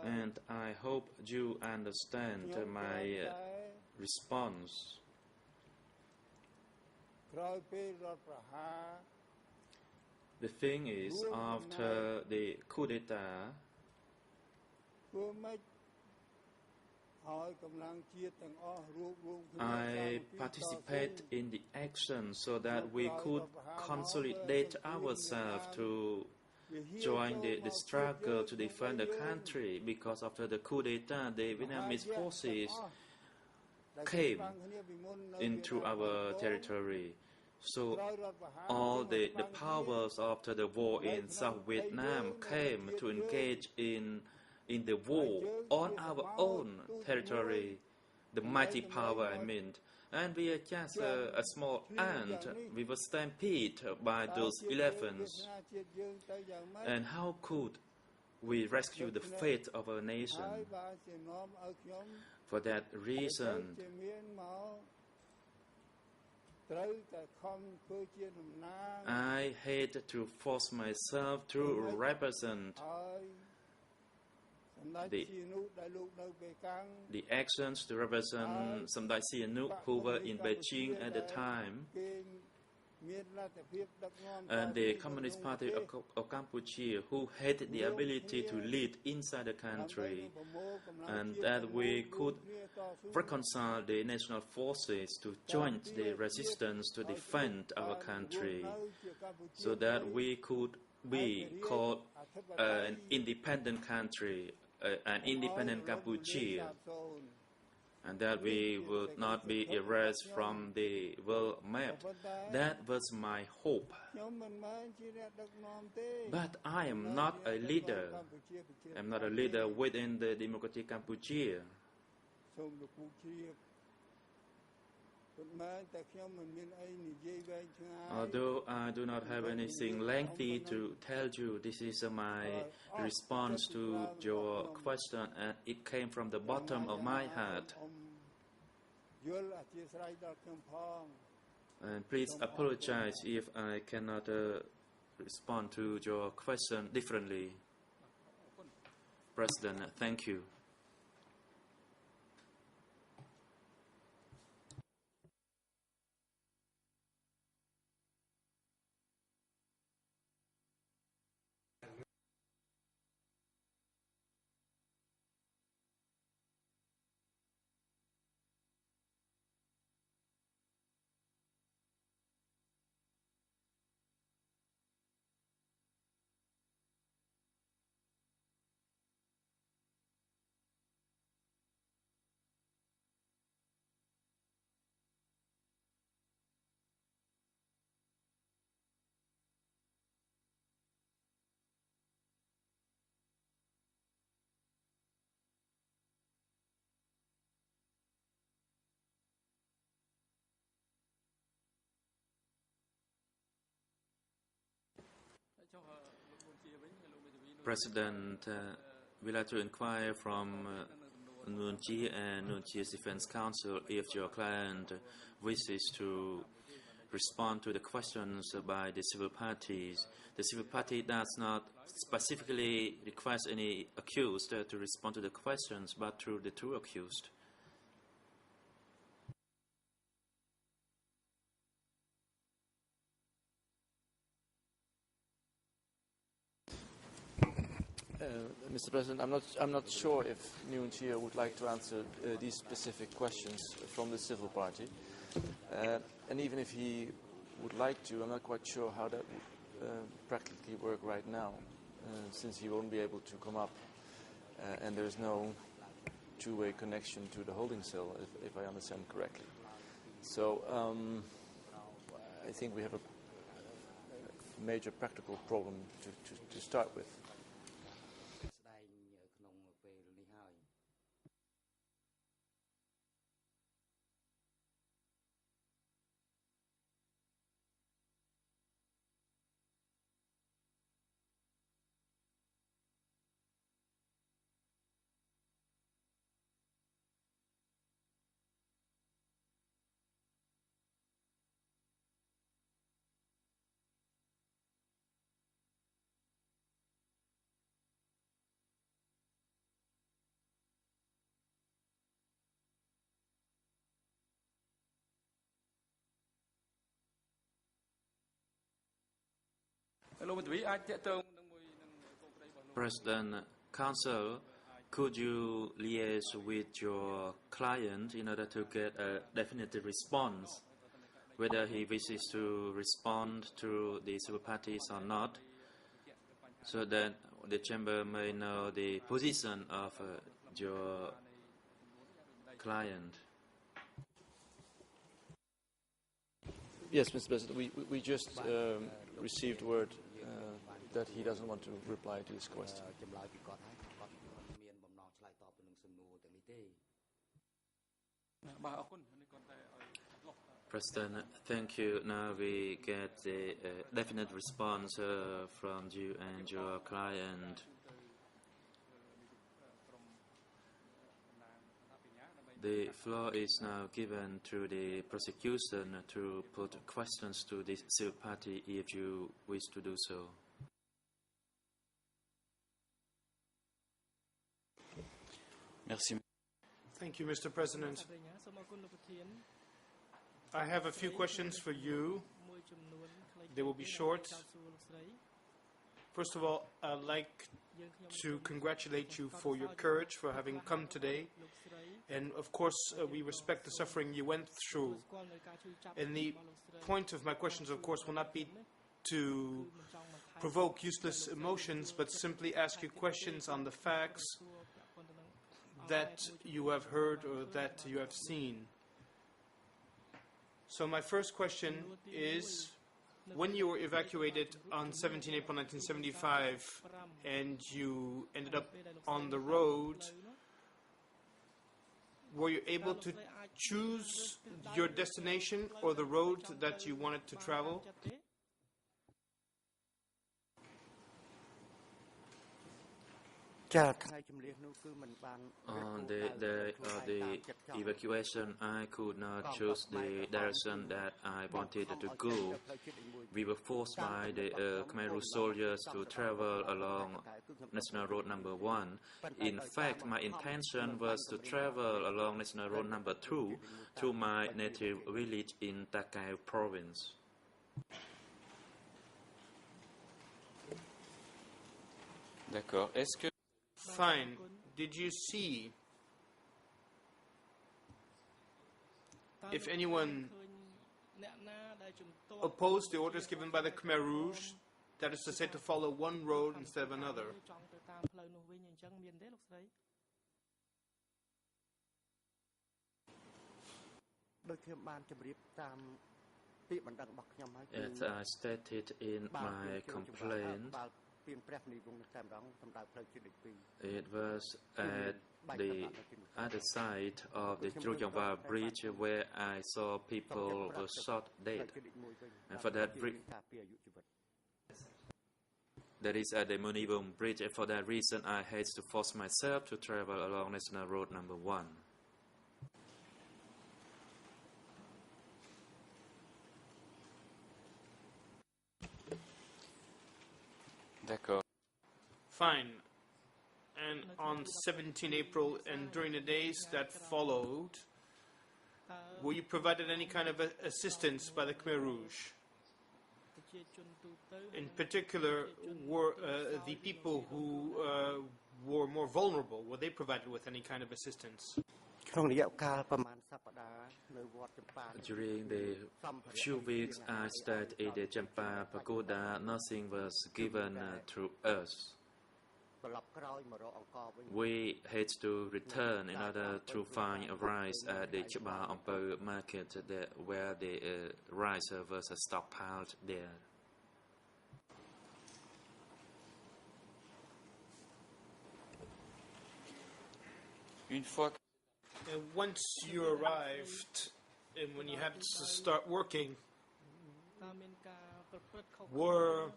And I hope you understand my response. The thing is, after the coup d'etat, I participate in the action so that we could consolidate ourselves to join the struggle to defend the country, because after the coup d'etat, the Vietnamese forces came into our territory. So all the powers after the war in South Vietnam came to engage in the war on our own territory, the mighty power I mean. And we are just a small ant. We were stampeded by those elephants. And how could we rescue the fate of our nation? For that reason, I hate to force myself to represent the actions to represent Samdech Sihanouk, who were in Beijing at the time, and the Communist Party of Cambodia, who had the ability to lead inside the country, and that we could reconcile the national forces to join the resistance to defend our country, so that we could be called an independent country, an independent Cambodia, and that we would not be erased from the world map. That was my hope. But I am not a leader. I'm not a leader within the Democratic Cambodia. Although I do not have anything lengthy to tell you, this is my response to your question, and it came from the bottom of my heart. And please apologize if I cannot respond to your question differently. President, thank you. President, we'd like to inquire from Nguyen Chi and Nguyen Chi's Defense Counsel if your client wishes to respond to the questions by the civil parties. The civil party does not specifically request any accused to respond to the questions, but through the two accused. Mr. President, I'm not sure if Nguyen Chi would like to answer these specific questions from the civil party, and even if he would like to, I'm not quite sure how that would practically work right now, since he won't be able to come up, and there's no two-way connection to the holding cell, if I understand correctly. So I think we have a major practical problem to start with. President, Counsel, could you liaise with your client in order to get a definitive response, whether he wishes to respond to the civil parties or not, so that the Chamber may know the position of your client? Yes, Mr. President, we just received word that he doesn't want to reply to this question. President, thank you. Now we get the definite response from you and your client. The floor is now given to the prosecution to put questions to the civil party if you wish to do so. Merci. Thank you, Mr. President. I have a few questions for you. They will be short. First of all, I'd like to congratulate you for your courage, for having come today. And of course, we respect the suffering you went through. And the point of my questions, of course, will not be to provoke useless emotions, but simply ask you questions on the facts that you have heard or that you have seen. So my first question is, when you were evacuated on 17 April 1975 and you ended up on the road, were you able to choose your destination or the road that you wanted to travel? On the day of the evacuation, I could not choose the direction that I wanted to go. We were forced by the Khmer Rouge soldiers to travel along National Road number 1. In fact, my intention was to travel along National Road number 2 to my native village in Takeo province. D'accord. Est-ce que Fine. Did you see if anyone opposed the orders given by the Khmer Rouge, that is to say, to follow one road instead of another? As I stated in my complaint, it was at the other side of the Tribunal bridge where I saw people were shot dead. And for that that is at the Munibong bridge, and for that reason I had to force myself to travel along National Road number 1. D'accord. Fine. And on 17 April and during the days that followed, were you provided any kind of assistance by the Khmer Rouge? In particular, were the people who were more vulnerable, were they provided with any kind of assistance? During the few weeks I stayed in the Champa Pagoda, nothing was given to us. We had to return in order to find rice at the Chaba Ampo market where the rice was stockpiled there. Une fois And once you arrived and when you had to start working, were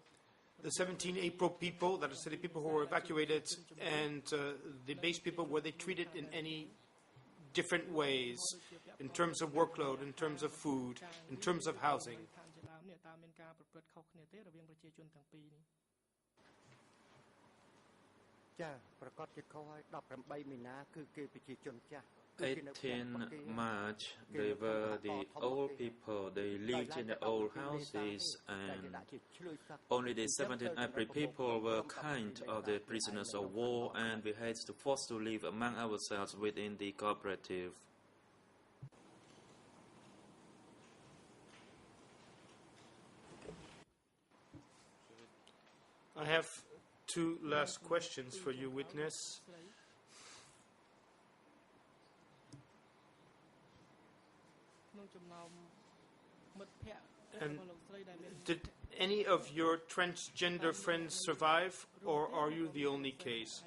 the 17 April people, that is the people who were evacuated, and the base people, were they treated in any different ways in terms of workload, in terms of food, in terms of housing? March, they were the old people. They lived in the old houses, and only the 17 April people were kind of the prisoners of war, and we had to force to live among ourselves within the cooperative. I have two last questions for you, witness. And did any of your transgender friends survive, or are you the only case?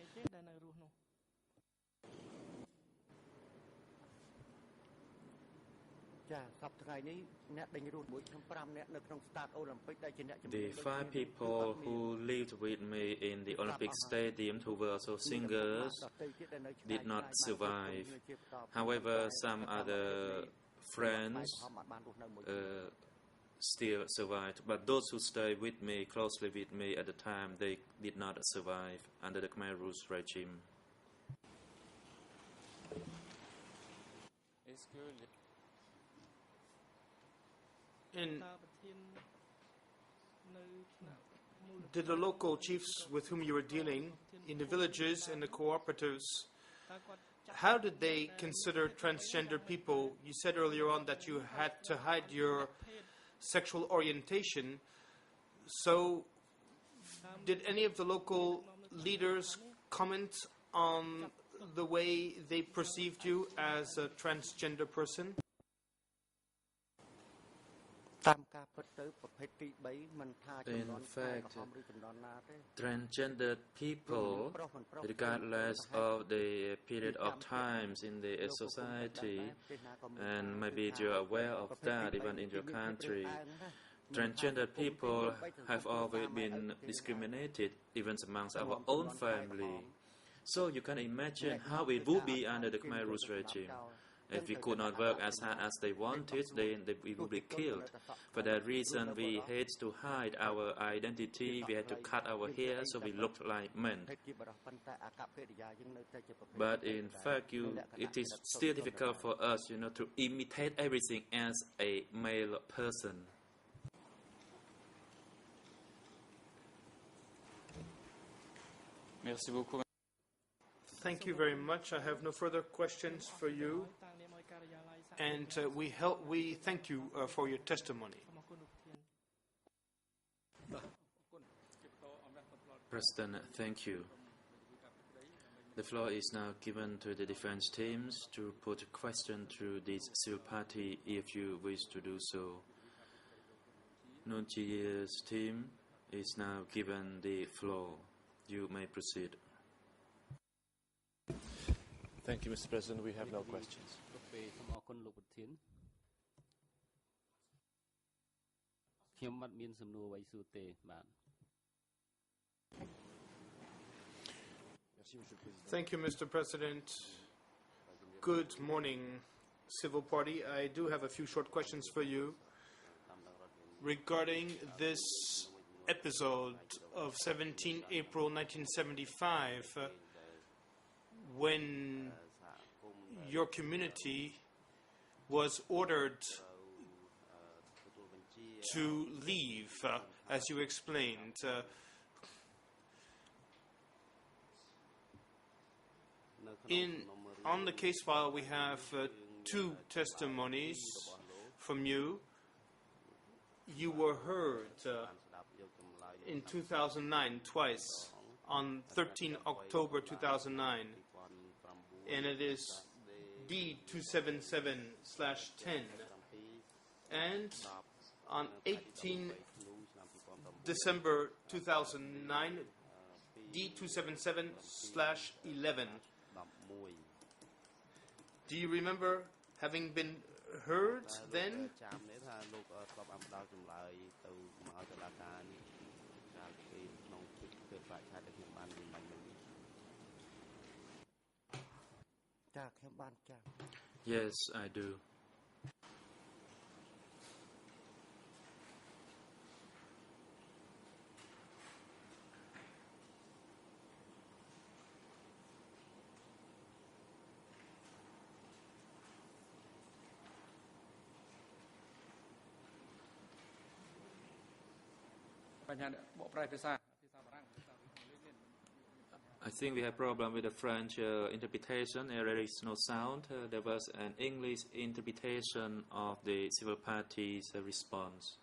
The 5 people who lived with me in the Olympic Stadium, who were also singers, did not survive. However, some other friends still survived. But those who stayed with me, closely with me at the time, they did not survive under the Khmer Rouge regime. And did the local chiefs with whom you were dealing in the villages and the cooperatives, how did they consider transgender people? You said earlier on that you had to hide your sexual orientation. So did any of the local leaders comment on the way they perceived you as a transgender person? In fact, transgender people, regardless of the period of times in the society, and maybe you're aware of that even in your country, transgender people have always been discriminated, even amongst our own family. So you can imagine how it would be under the Khmer Rouge regime. If we could not work as hard as they wanted, then we would be killed. For that reason, we had to hide our identity. We had to cut our hair so we looked like men. But in fact, it is still difficult for us, to imitate everything as a male person. Merci beaucoup. Thank you very much. I have no further questions for you. And we thank you for your testimony. President, thank you. The floor is now given to the defense teams to put a question to this civil party if you wish to do so. Noon Chie's team is now given the floor. You may proceed. Thank you, Mr. President. We have no questions. Thank you, Mr. President. Good morning, civil party. I do have a few short questions for you regarding this episode of 17 April 1975 when your community was ordered to leave, as you explained. On the case file, we have 2 testimonies from you. You were heard in 2009 twice, on 13 October 2009, and it is D277/10, and on 18 December 2009, D277/11. Do you remember having been heard then? Yes, I do. I think we have problem with the French interpretation. There is no sound. There was an English interpretation of the civil party's response.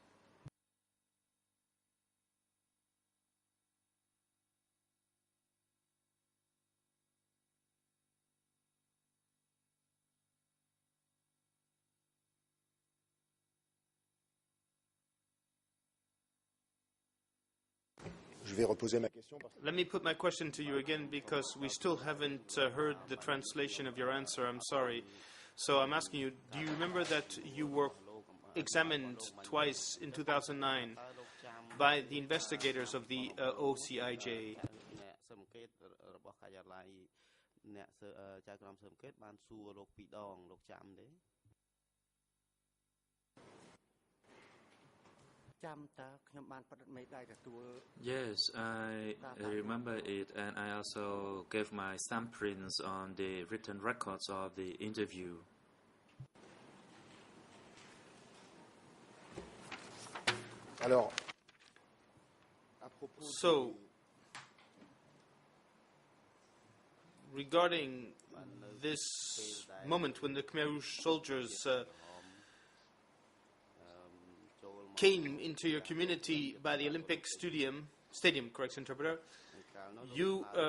Let me put my question to you again because we still haven't heard the translation of your answer. I'm sorry. So I'm asking you, do you remember that you were examined twice in 2009 by the investigators of the OCIJ. Yes, I remember it, and I also gave my thumbprints on the written records of the interview. So, regarding this moment when the Khmer Rouge soldiers came into your community by the Olympic Stadium, correct, interpreter,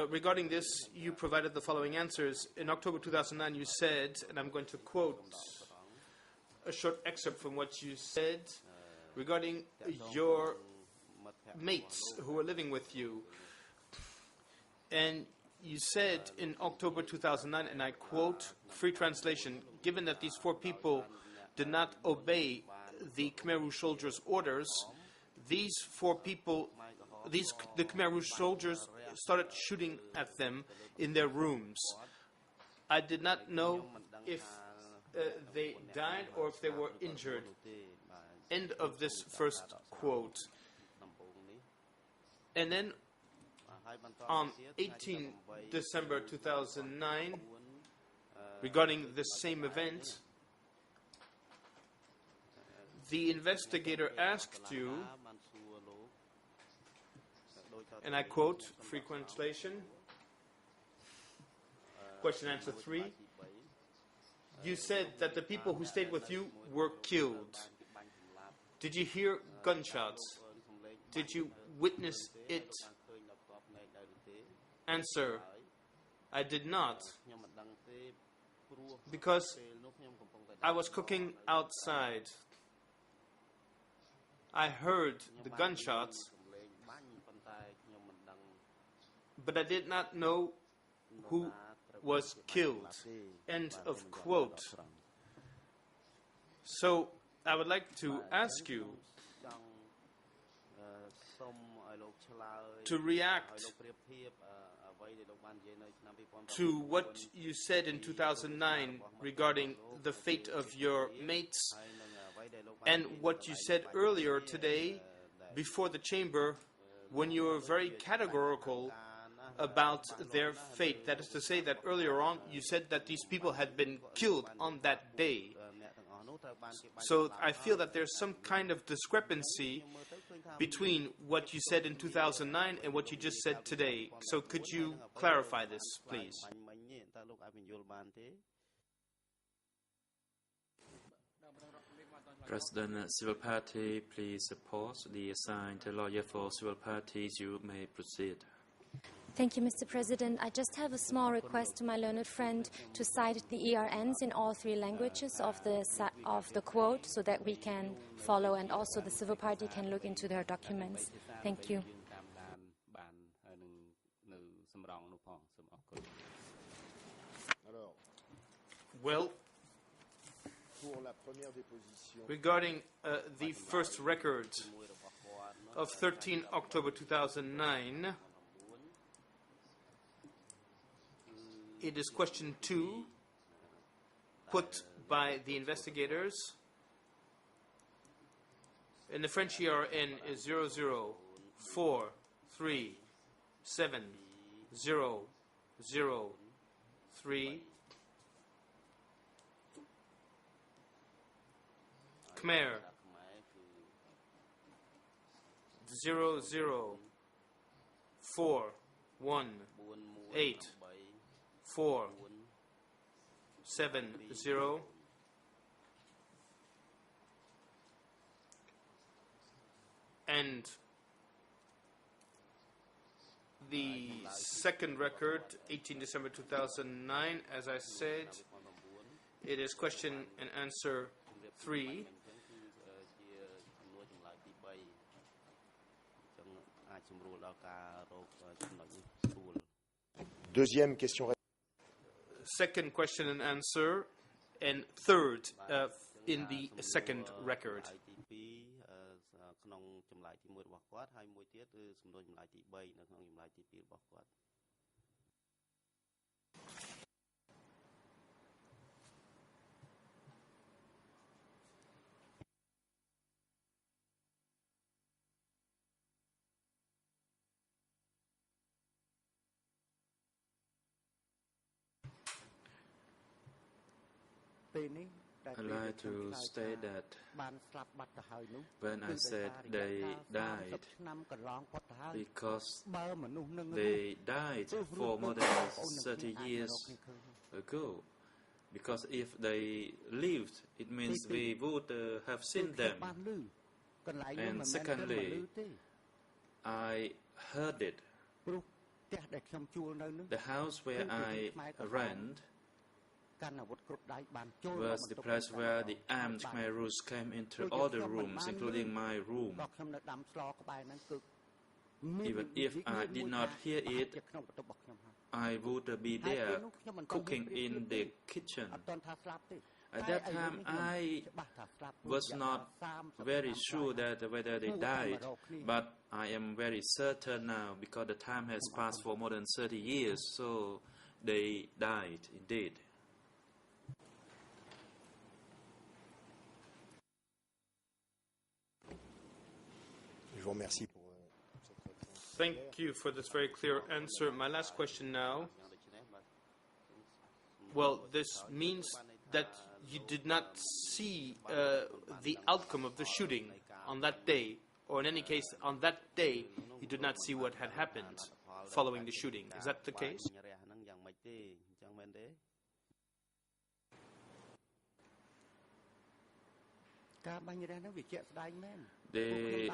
regarding this, you provided the following answers. In October 2009, you said, and I'm going to quote a short excerpt from what you said regarding your mates who were living with you. And you said in October 2009, and I quote, free translation, given that these 4 people did not obey the Khmer Rouge soldiers' orders, the Khmer Rouge soldiers started shooting at them in their rooms. I did not know if they died or if they were injured. End of this first quote. And then on 18 December 2009, regarding the same event, the investigator asked you, and I quote, free translation, question answer 3, you said that the people who stayed with you were killed. Did you hear gunshots? Did you witness it? Answer, I did not, because I was cooking outside. I heard the gunshots, but I did not know who was killed. End of quote. So I would like to ask you to react to what you said in 2009 regarding the fate of your mates and what you said earlier today before the chamber when you were very categorical about their fate. That is to say that earlier on you said that these people had been killed on that day. So I feel that there's some kind of discrepancy between what you said in 2009 and what you just said today. So could you clarify this, please? President, Civil Party, please pause. The assigned lawyer for civil parties, you may proceed. Thank you, Mr. President. I just have a small request to my learned friend to cite the ERNs in all 3 languages of the quote so that we can follow and also the civil party can look into their documents. Thank you. Well, regarding the first record of 13 October 2009, it is question 2 put by the investigators, and the French ERN is 00437003. Khmer 0041847 and the second record 18 December 2009, as I said, it is question and answer 3. Deuxième question. Second question and answer, and third in the second record. I'd like to state that when I said they died, because they died for more than 30 years ago. Because if they lived, it means we would have seen them. And secondly, I heard it. The house where I rent was the place where the armed Khmer Rouge came into all the rooms, including my room. Even if I did not hear it, I would be there cooking in the kitchen. At that time, I was not very sure that whether they died, but I am very certain now because the time has passed for more than 30 years, so they died indeed. Thank you for this very clear answer. My last question now. Well, this means that you did not see the outcome of the shooting on that day, or in any case, on that day, you did not see what had happened following the shooting. Is that the case? The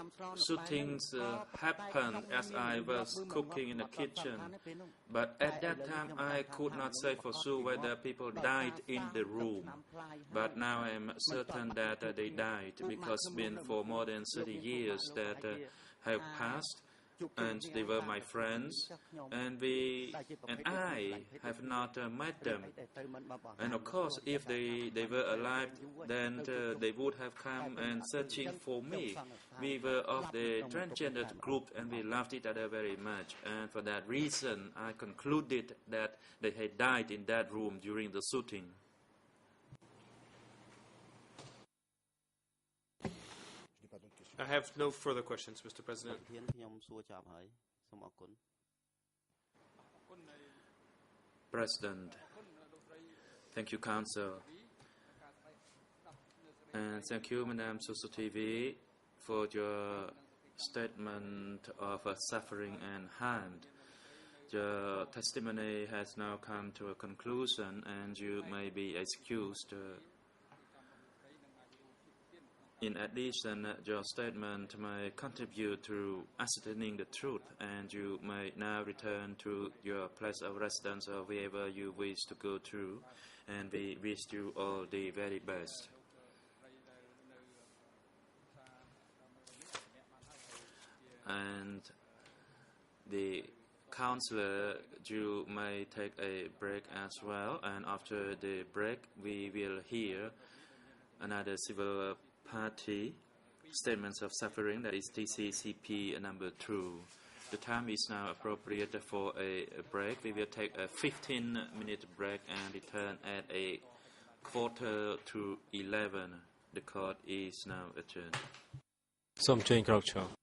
shootings happened as I was cooking in the kitchen, but at that time I could not say for sure whether people died in the room. But now I am certain that they died, because it's been for more than 30 years that have passed, and they were my friends, and I have not met them. And of course, if they were alive, then they would have come and searching for me. We were of the transgender group, and we loved each other very much. And for that reason, I concluded that they had died in that room during the shooting. I have no further questions, Mr. President. President, thank you, Council, and thank you, Madam Susu TV, for your statement of suffering and harm. Your testimony has now come to a conclusion, and you may be excused. In addition, your statement may contribute to ascertaining the truth, and you may now return to your place of residence or wherever you wish to go to, and we wish you all the very best. And the Councillor, you may take a break as well, and after the break we will hear another civil party statements of suffering, that is TCCP number 2. The time is now appropriate for a break. We will take a 15-minute break and return at a 11:15. The court is now adjourned. សូមអញ្ជើញក្រោកឈរ